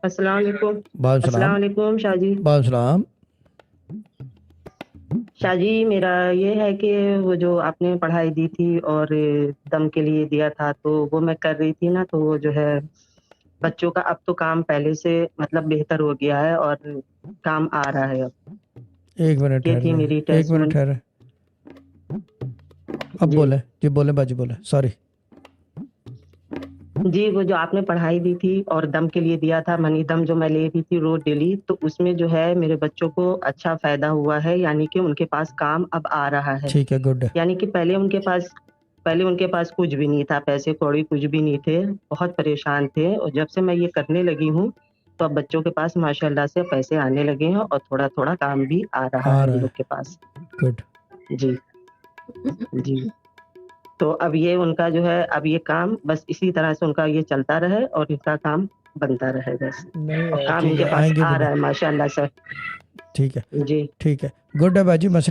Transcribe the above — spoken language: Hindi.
अस्सलाम वालेकुम। वालेकुम अस्सलाम सलाम। वालेकुम शाहजी। वालेकुम सलाम। शाहजी मेरा ये है कि वो जो आपने पढ़ाई दी थी और दम के लिए दिया था तो वो मैं कर रही थी ना, तो वो जो है बच्चों का अब तो काम पहले से मतलब बेहतर हो गया है और काम आ रहा है अब। एक मिनट ये ठहर थी मेरी जाए, एक टेस्ट मिनट ठहर। अब जी। बोले जी, बोले बाजी बोले, सॉरी। जी, वो जो आपने पढ़ाई दी थी और दम के लिए दिया था, मनी दम जो मैं ले रही थी रोज़ डेली, तो उसमें जो है मेरे बच्चों को अच्छा फ़ायदा हुआ है, यानी कि उनके पास काम अब आ रहा है। ठीक है, गुड। यानी कि पहले उनके पास कुछ भी नहीं था, पैसे-कौड़ी कुछ भी नहीं थे, बहुत परेशान थे और जब से मैं ये करने लगी हूँ, तो अब बच्चों के पास माशाअल्लाह से पैसे आने लगे हैं और थोड़ा-थोड़ा काम भी आ रहा आ है रहा उन है, लोग के पास। गुड। जी, जी। तो अब ये उनका जो है अब ये काम बस इसी तरह से उनका ये चलता रहे और इनका काम बनता रहे बस। नहीं और काम ठीक इनके है, पास आएंगे आ भी रहा नहीं। है माशाअल्लाह से। ठीक है। जी। ठीक है, गुड है बाजी। मसले